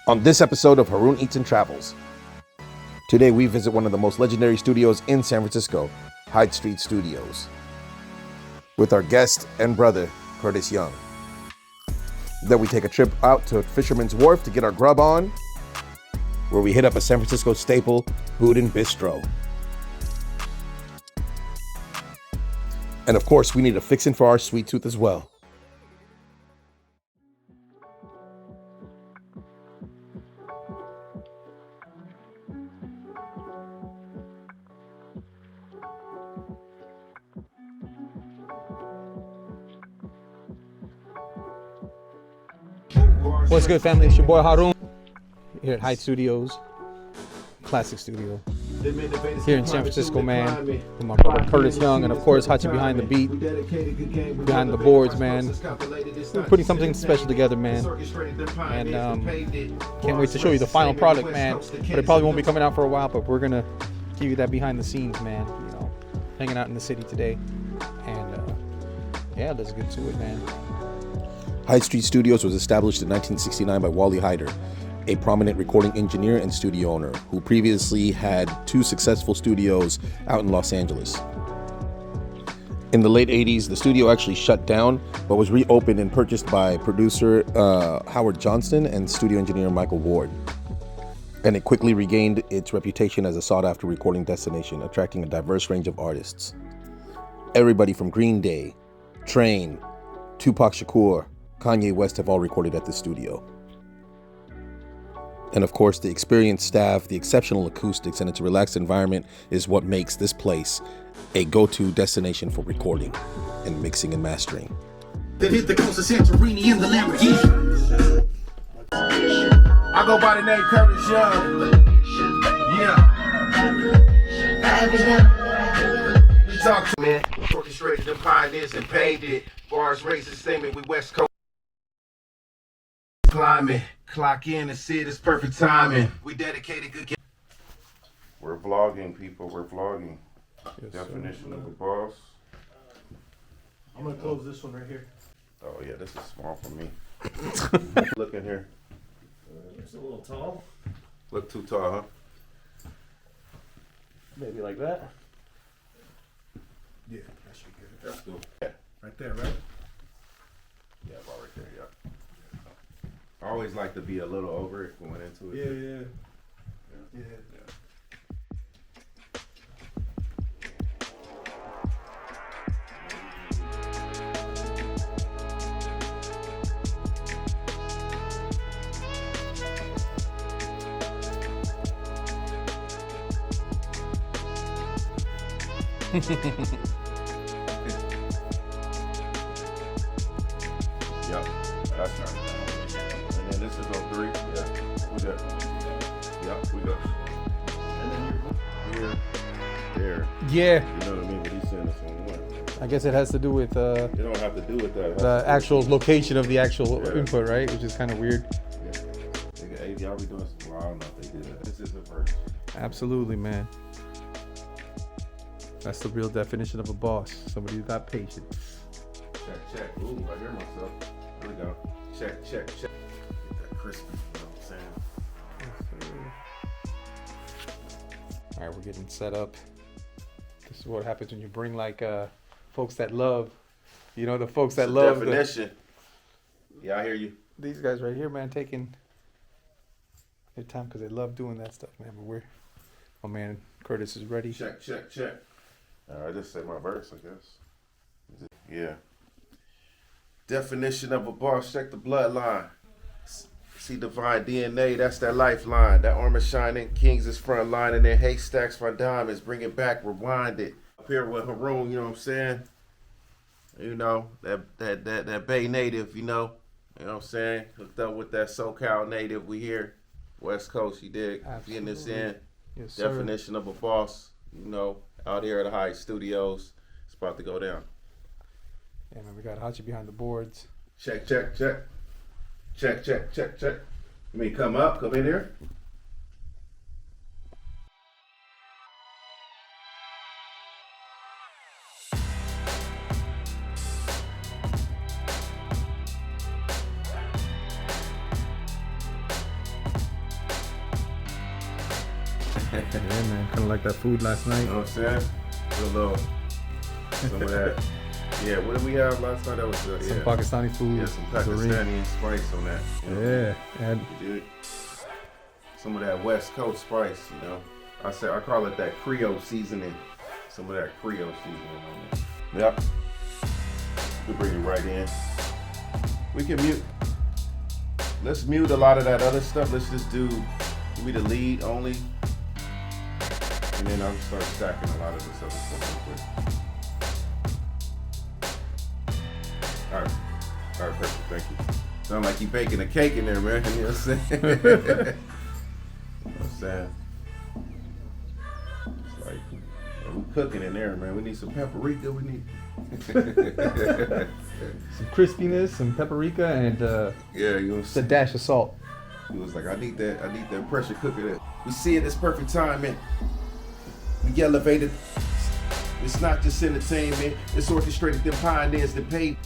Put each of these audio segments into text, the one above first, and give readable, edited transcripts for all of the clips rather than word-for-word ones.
On this episode of Haroonn Eats and Travels, today we visit one of the most legendary studios in San Francisco, Hyde Street Studios, with our guest and brother, Curtis Young. Then we take a trip out to Fisherman's Wharf to get our grub on, where we hit up a San Francisco staple, Boudin Bistro. And of course, we need a fixin' for our sweet tooth as well. What's good, family? It's your boy Haroonn here at Hyde Studios, classic studio here in San Francisco, man. With my brother Curtis Young, and of course Haachie behind the beat, behind the boards, man. We're putting something special together, man, and can't wait to show you the final product, man. But it probably won't be coming out for a while, but we're gonna give you that behind the scenes, man. You know, hanging out in the city today, and yeah, let's get to it, man. Hyde Street Studios was established in 1969 by Wally Hyder, a prominent recording engineer and studio owner who previously had two successful studios out in Los Angeles. In the late 80s, the studio actually shut down, but was reopened and purchased by producer Howard Johnston and studio engineer Michael Ward. And it quickly regained its reputation as a sought-after recording destination, attracting a diverse range of artists. Everybody from Green Day, Train, Tupac Shakur, Kanye West have all recorded at the studio. And of course, the experienced staff, the exceptional acoustics, and its relaxed environment is what makes this place a go-to destination for recording and mixing and mastering. Then hit the coast of Santorini in the Lamborghini. I go by the name Curtis Young. Yeah. We talk to man, orchestrated the pioneers and paved it. Bars raising statement, we West Coast. Climbing, clock in and see it, it's perfect timing. We dedicated good. We're vlogging, people. We're vlogging. Yes, Definition of a boss. I'm gonna close this one right here. Oh yeah, this is small for me. Look in here. It's a little tall. Look too tall, huh? Maybe like that. Yeah, that should be good. That's cool. Yeah, Right there, right? yeah, about right there. Yeah. I always like to be a little over it going into it. Yeah. Yep, that's not. And then this is on 3. Yeah, we got. Yep, we got. And then you're here, there. Yeah, You know what I mean? But he's saying this on 1. I guess it has to do with It don't have to do with that. It has the to do actual with- location of the actual Yeah. input, right? Which is kind of weird. Yeah. Hey, y'all be doing some. Well, I don't know if they do that. This is the first. Absolutely, man. That's the real definition of a boss. Somebody who's got patience. Check. Ooh, I hear myself. There we go. Check. Get that crispy. You know what I'm saying? All right, we're getting set up. This is what happens when you bring like folks that love, you know, the folks that love Definition. Yeah, I hear you. these guys right here, man, taking their time because they love doing that stuff, man. But oh man, Curtis is ready. Check. All right, just say my verse, I guess. Yeah. Definition of a boss. Check the bloodline. See divine DNA, that's that lifeline. That armor shining, kings is front line, and then haystacks for diamonds. Bring it back, rewind it. Up here with Haroonn, you know what I'm saying? You know, that Bay native, you know what I'm saying? Hooked up with that SoCal native, we here. West Coast, you dig? Getting this in. Yes, sir. Definition of a boss, you know, out here at the Hyde Studios. It's about to go down. Yeah, man, we got Haachie behind the boards. Check. You mean come in here? Yeah, man. Kind of like that food last night. You know what I'm saying? A little, some of that. Yeah, what did we have last night? That was good. Some Pakistani food. Yeah, some Pakistani spice on that. You know? Yeah. And Dude, some of that West Coast spice, you know. I call it that Creole seasoning. Some of that Creole seasoning on there. Yep. We bring it right in. We can mute. Let's mute a lot of that other stuff. Let's just give me the lead only. And then I'll start stacking a lot of this other stuff real quick. Alright, perfect, thank you. Sound like you baking a cake in there, man. You know what I'm saying? You know what I'm saying? It's like, we cooking in there, man. We need some paprika, we need some crispiness, some paprika, and yeah, you know, just a dash of salt. He was like, I need that pressure cooker. That we see it this perfect time, man. We elevated. It's not just entertainment. It's orchestrated. Them pioneers that paid.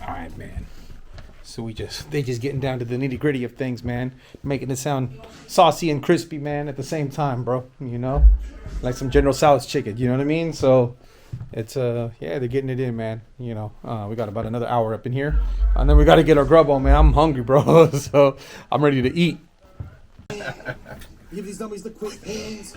All right, man. So they just getting down to the nitty gritty of things, man. Making it sound saucy and crispy, man, at the same time, bro. You know, like some General Tso's chicken. You know what I mean? So it's yeah, they're getting it in, man. You know, we got about another hour up in here, and then we got to get our grub on, man. I'm hungry, bro. So I'm ready to eat. Give these dummies the quick hands.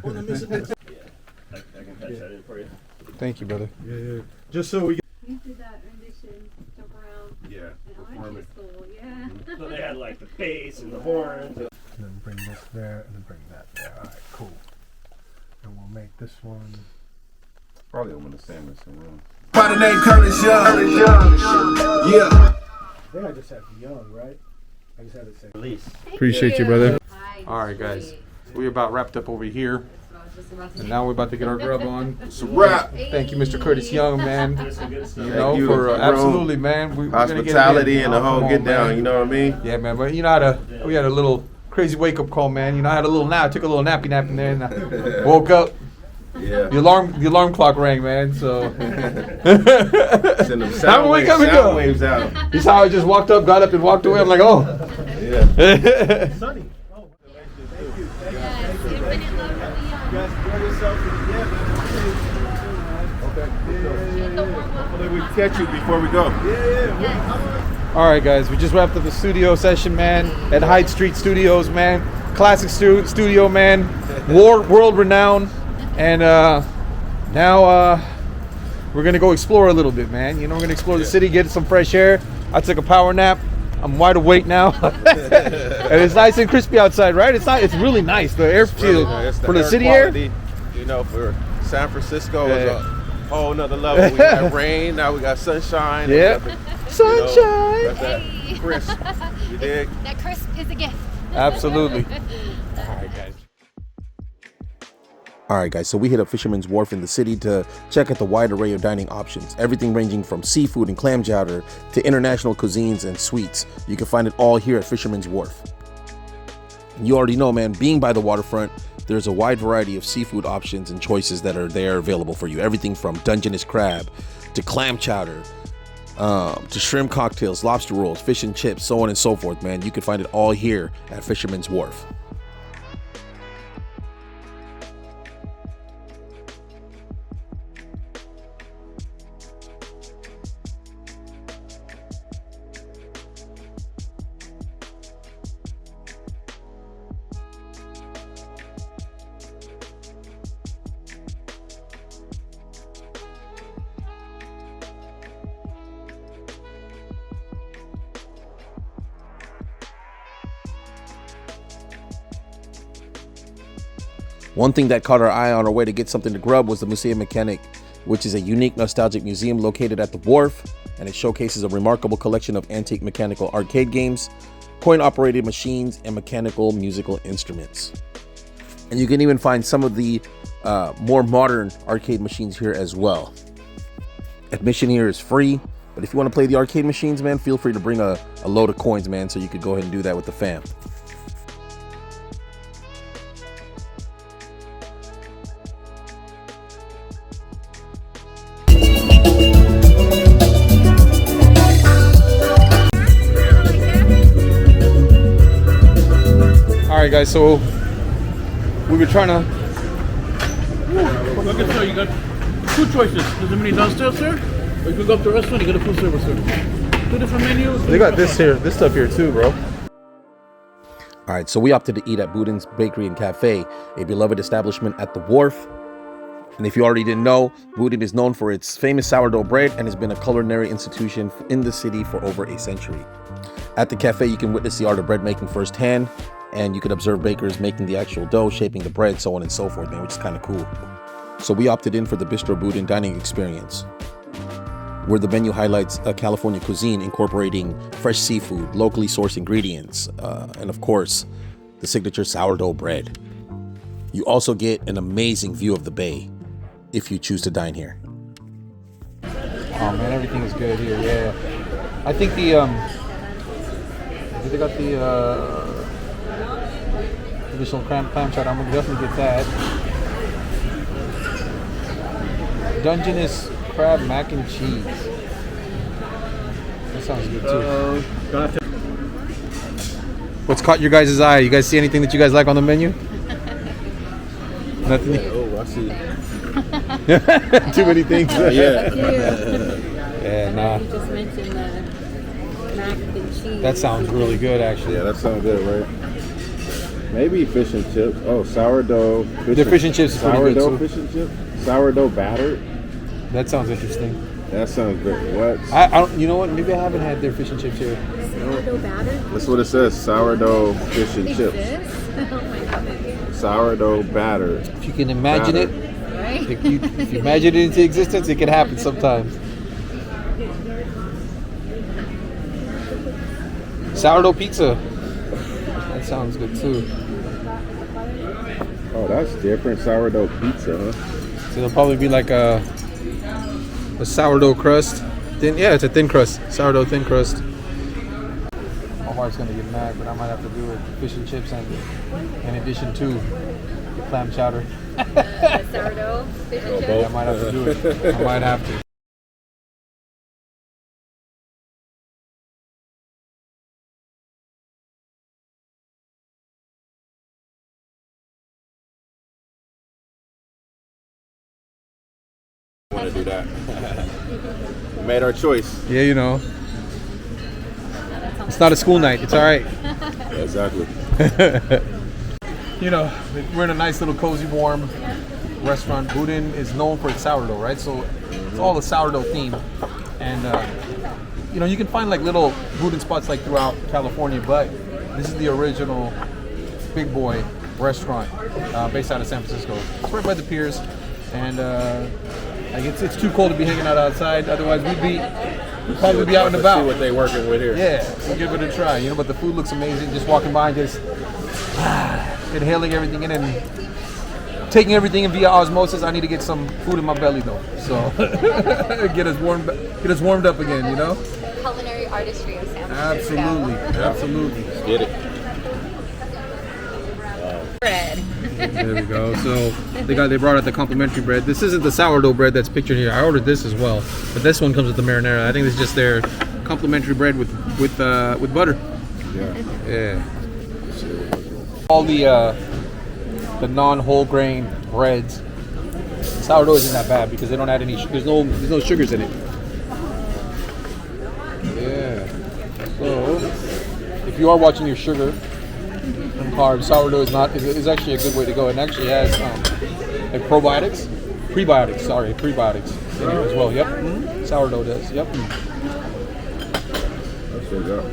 On a mission. I can patch that in for you. Thank you, brother. Yeah. Just so we. You did that rendition, jump around. Yeah. In elementary school, yeah. So they had like the bass and the horns. And then bring this there, and then bring that there. All right, cool. And we'll make this one. Probably open the sandwich some room. By the name Curtis Young. Yeah. I think I just have Young, right? I just had to say. Release. Appreciate you, brother. Hi, All right, guys. We about wrapped up over here, So I was just about to and now we're about to get our grub on. It's a wrap. Thank you, Mr. Curtis Young, man. There's some good stuff. You know, you, for Haroonn. absolutely, man. We're gonna get it Hospitality in. and the whole Come get on, down. man. You know what I mean? Yeah, man. But you know we had a little crazy wake up call, man. You know, I had a little nap. I took a little nappy nap in there, and I woke up. Yeah. The alarm clock rang, man. So Send them sound wake waves, up and sound go. waves out. This is how I just walked up, got up, and walked away. I'm like, oh. Yeah. Sunny. Oh, thank you. Thank you. Yes, infinite love for the young. You guys enjoy yourself. Yeah, man. Hopefully we catch you before we go. All right, guys, we just wrapped up the studio session, man, at Hyde Street Studios, man. Classic studio, man. World renowned. And now we're going to go explore a little bit, man. You know, we're going to explore the city, get some fresh air. I took a power nap. I'm wide awake now. And it's nice and crispy outside, right? It's really nice. The air feel for the city air. You know, for San Francisco is a whole nother level. We got rain, now we got sunshine. Yeah. Sunshine. That's that crisp. You dig? That crisp is a gift. Absolutely. All right, guys, so we hit up Fisherman's Wharf in the city to check out the wide array of dining options. Everything ranging from seafood and clam chowder to international cuisines and sweets. You can find it all here at Fisherman's Wharf. And you already know, man, being by the waterfront, there's a wide variety of seafood options and choices that are there available for you. Everything from Dungeness crab to clam chowder to shrimp cocktails, lobster rolls, fish and chips, so on and so forth, man. You can find it all here at Fisherman's Wharf. One thing that caught our eye on our way to get something to grub was the Museum Mechanic, which is a unique nostalgic museum located at the wharf, and it showcases a remarkable collection of antique mechanical arcade games, coin-operated machines, and mechanical musical instruments. And you can even find some of the more modern arcade machines here as well. Admission here is free, but if you want to play the arcade machines, man, feel free to bring a load of coins, man, so you could go ahead and do that with the fam. right, guys. So we were trying to. Look at sir, you got two choices. There's a menu downstairs, sir. Or you can go up to the restaurant, you get a full service, sir. Two different menus. They got this stuff here too, bro. All right, so we opted to eat at Boudin's Bakery and Cafe, a beloved establishment at the Wharf. And if you already didn't know, Boudin is known for its famous sourdough bread and has been a culinary institution in the city for over a century. At the cafe, you can witness the art of bread making firsthand, and you can observe bakers making the actual dough, shaping the bread, so on and so forth, man, which is kind of cool. So we opted in for the Bistro Boudin dining experience, where the menu highlights a California cuisine incorporating fresh seafood, locally sourced ingredients, and of course, the signature sourdough bread. You also get an amazing view of the bay if you choose to dine here. Oh man, everything is good here. Yeah, I think they got the additional clam chowder. I'm gonna definitely get that. Dungeness crab mac and cheese. That sounds good too. What's caught your guys' eye? You guys see anything that you guys like on the menu? Nothing. Oh, I see. Too many things. Yeah. Yeah, nah. You just mentioned the mac and cheese. That sounds really good, actually. Yeah, that sounds good, right? Maybe fish and chips. Oh, sourdough. The fish and chips is pretty good, sourdough too. fish and chips. Sourdough battered. That sounds interesting. That sounds great. What? I don't. You know what? Maybe I haven't had their fish and chips here. Sourdough batter? That's what it says. Sourdough fish and chips. Exists? Oh my goodness. Sourdough batter. If you can imagine it, Right? if you imagine it into existence, it can happen sometimes. Sourdough pizza. That sounds good too. Oh, that's different. Sourdough pizza, huh? So it'll probably be like a sourdough crust. Yeah, it's a thin crust. Sourdough thin crust. My wife's gonna get mad, but I might have to do it. Fish and chips, and in addition to the clam chowder. Sourdough fish and Yeah, chips? I might have to do it. I might have to. Want to do that? Made our choice. Yeah, you know. It's not a school night. It's all right. Yeah, exactly. You know, we're in a nice little cozy, warm restaurant. Boudin is known for its sourdough, right? So it's all a sourdough theme. And, you know, you can find like little Boudin spots like throughout California, but this is the original big boy restaurant based out of San Francisco. It's right by the piers. And like it's too cold to be hanging out outside. Otherwise, we'd probably be out and about. See what they working with here. Yeah, we'll give it a try. You know, but the food looks amazing. Just walking by, just inhaling everything in and taking everything in via osmosis. I need to get some food in my belly though, so get us warmed up again. You know. Culinary artistry of San Francisco. Absolutely. Let's get it. Bread. There we go. So they brought out the complimentary bread. This isn't the sourdough bread that's pictured here. I ordered this as well, but this one comes with the marinara. I think this is just their complimentary bread with butter. Yeah. All the non-whole grain breads. Sourdough isn't that bad because they don't add any. There's no sugars in it. Yeah. So if you are watching your sugar and carbs, sourdough is actually a good way to go. It actually has like prebiotics in here as well. Yep. Sourdough does. Yep. That's so good.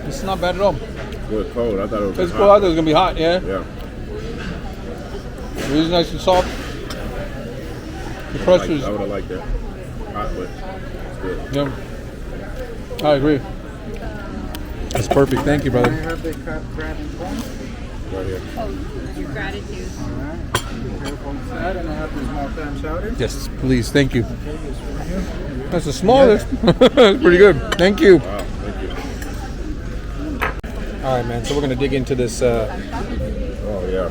This is not bad at all. Good cold. I thought it was It's hot. cool. I thought it was gonna be hot. Yeah. Yeah. It is nice and soft. The crust is. I would have liked that. Hot, but it's good. Yeah. I agree. That's perfect. Thank you, brother. Have they cut bread and corn? Right here. Oh, your gratitude. Alright. Be careful with that. And I have this small clam chowder. Yes, please. Thank you. Okay, this for you. That's the smallest. That's pretty good. Thank you. Wow, thank you. All right, man. So we're gonna dig into this. Oh, yeah.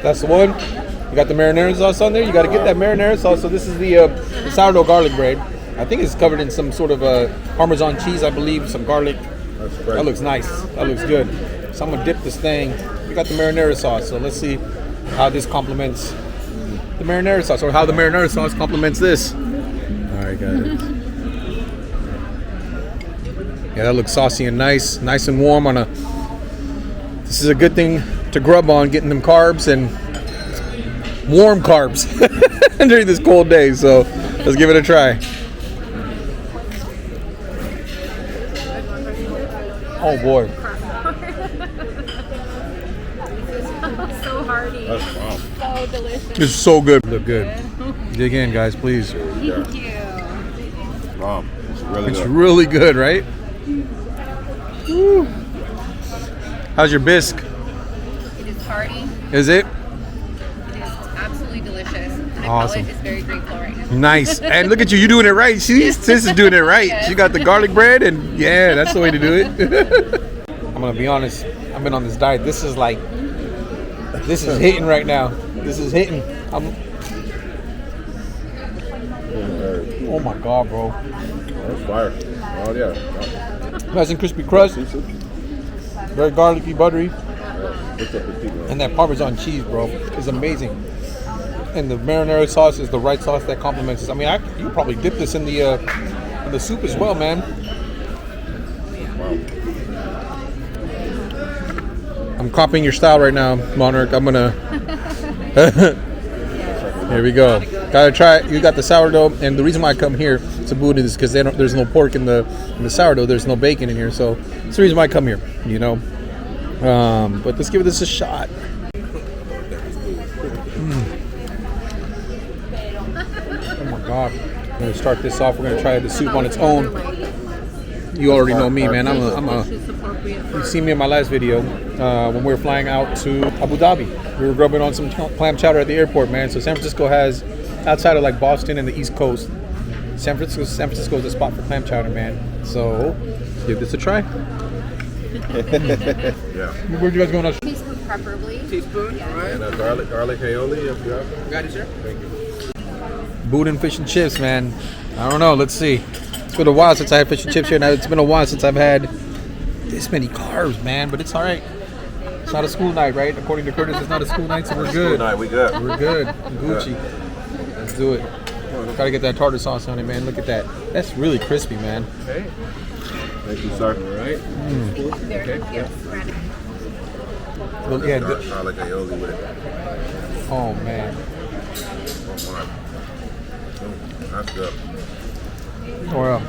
That's the one. You got the marinara sauce on there. You got to get that marinara sauce. So this is the sourdough garlic bread. I think it's covered in some sort of Parmesan cheese, I believe. Some garlic. That's great. That looks nice. That looks good. So I'm gonna dip this thing. We got the marinara sauce, so let's see how this complements the marinara sauce, or how the marinara sauce complements this. All right, guys. Yeah, that looks saucy and nice and warm on a. This is a good thing to grub on, getting them carbs and warm carbs during this cold day. So let's give it a try. Oh boy. So hearty. So delicious. It's so good. Look good. Dig in, guys, please. Thank you. It's really It's good. really good, right? Woo. How's your bisque? It is hearty. Is it? It is absolutely delicious. And my Awesome. palate is very grateful right now. Nice. And look at you doing it right. Sis is doing it right. She got the garlic bread, and yeah, that's the way to do it. I'm gonna be honest. I've been on this diet. This is hitting right now. This is hitting. Oh my god, bro. That's fire. Oh yeah. Nice and crispy crust. Very garlicky, buttery. And that Parmesan cheese, bro, is amazing. And the marinara sauce is the right sauce that complements this. I mean, you could probably dip this in the soup as well, man. I'm copying your style right now, Monarch. I'm gonna. Here we go. Gotta try it. You got the sourdough, and the reason why I come here to Boudin is because there's no pork in the sourdough. There's no bacon in here, so it's the reason why I come here. You know. But let's give this a shot. Oh my god. I'm gonna start this off. We're gonna try the soup on its own. You already know me, man. You see me in my last video when we were flying out to Abu Dhabi. We were grubbing on some clam chowder at the airport, man. So San Francisco has, outside of like Boston and the East Coast, San Francisco is the spot for clam chowder, man. So give this a try. Yeah. Where'd you guys go? Teaspoon preferably. Teaspoon, all right. And a garlic aioli. If you have. Got it, sir. Thank you. Boudin fish and chips, man. I don't know. Let's see. It's been a while since I had fish and chips here. Now it's been a while since I've had this many carbs, man. But it's all right. It's not a school night, right? According to Curtis, it's not a school night, so we're good. Good night. We good. We're good. Gucci. Let's do it. Gotta get that tartar sauce on it, man. Look at that. That's really crispy, man. Okay. Thank you, sir. All right. Okay. Yes. Well, yeah. Garlic aioli with it. Oh man. Oh my. That's good. Well,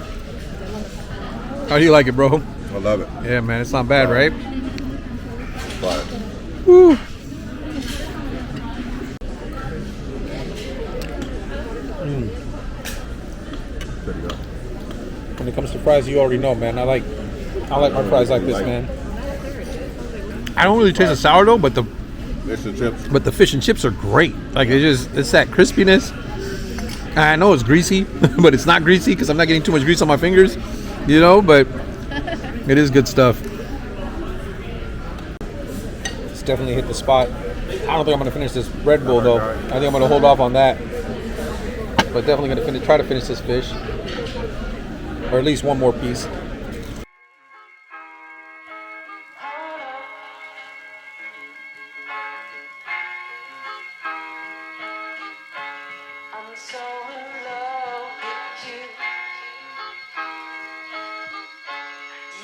how do you like it, bro? I love it. Yeah, man. It's not bad, right? Fire. Woo. There you go. When it comes to fries, you already know, man. I like my fries like this, man. I don't really taste the sourdough, but the Fish and chips. fish and chips are great. Like it's that crispiness. And I know it's greasy, but it's not greasy because I'm not getting too much grease on my fingers, you know. But it is good stuff. It's definitely hit the spot. I don't think I'm gonna finish this Red Bull though. I think I'm gonna hold off on that. But definitely gonna try to finish this fish, or at least one more piece. I'm so in love with you.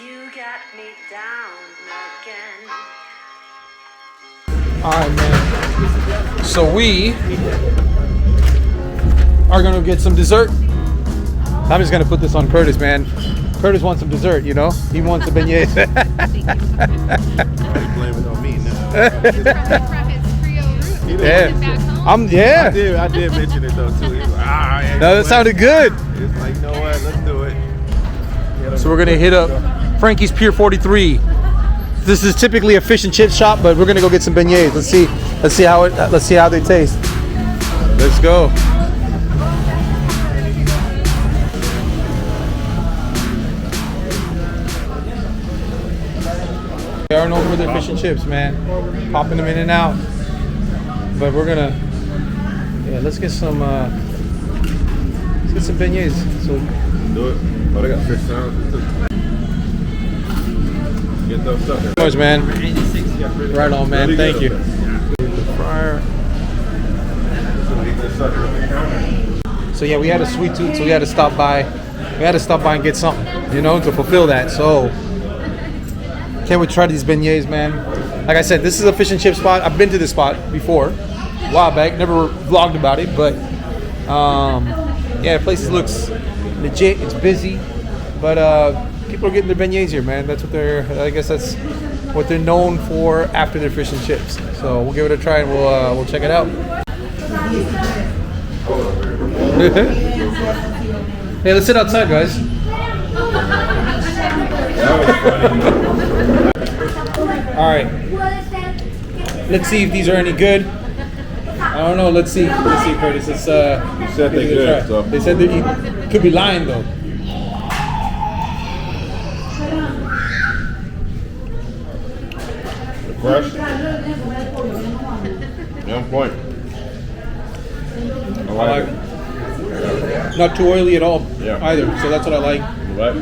You got me down again. All right, man. So we are gonna get some dessert. I'm just gonna put this on Curtis, man. Curtis wants some dessert, you know. He wants the beignets. You blame it on me now. Yeah. I did mention it though too. He was like, No, that sounded good. It's like, you know what? Let's do it. So we're gonna hit up Frankie's Pier 43. This is typically a fish and chip shop, but we're gonna go get some beignets. Let's see how they taste. Let's go. They are known for their fish and chips, man. Popping them in and out. But we're gonna, let's get some beignets. So Do it. Oh, they got fish sandwiches too. Get those suckers. Much, man. Right on, man. Thank you. Fryer. So yeah, we had a sweet tooth, so we had to stop by. We had to stop by and get something, you know, to fulfill that. So can't wait to try these beignets, man. Like I said, this is a fish and chip spot. I've been to this spot before, a while back. Never vlogged about it, but yeah, the place looks legit. It's busy, but people are getting their beignets here, man. That's what I guess that's what they're known for after their fish and chips. So we'll give it a try and we'll check it out. Hey, let's sit outside, guys. All right. Let's see if these are any good. I don't know. Let's see. Let's see, Curtis. Let's said they're good, so. They said they could be lying though. Fresh. On point. I like it. Not too oily at all, Yeah. either. So that's what I like. What?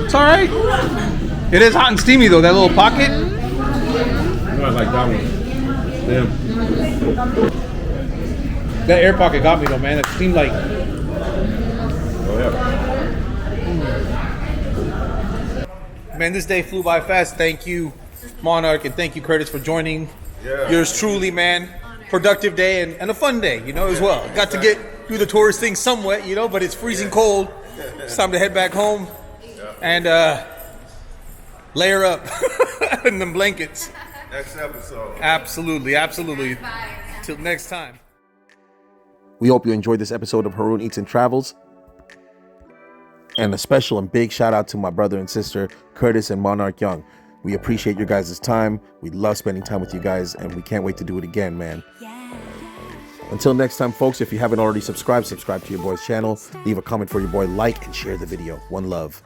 It's all right. It is hot and steamy though. That little pocket. I like that one. Damn. That air pocket got me though, man. It seemed like. Oh yeah. Man, this day flew by fast. Thank you, Monarch, and thank you, Curtis, for joining. Yeah. Yours truly, man. Productive day and a fun day, you know, as well. Got to get through the tourist thing somewhat, you know, but it's freezing cold. It's time to head back home and layer up in them blankets. Next episode. Absolutely, absolutely. Till next time. We hope you enjoyed this episode of Haroonn Eats and Travels. And a special and big shout out to my brother and sister, Curtis and Monarch Young. We appreciate your guys' time. We love spending time with you guys, and we can't wait to do it again, man. Until next time, folks, if you haven't already subscribed to your boy's channel. Leave a comment for your boy, like, and share the video. One love.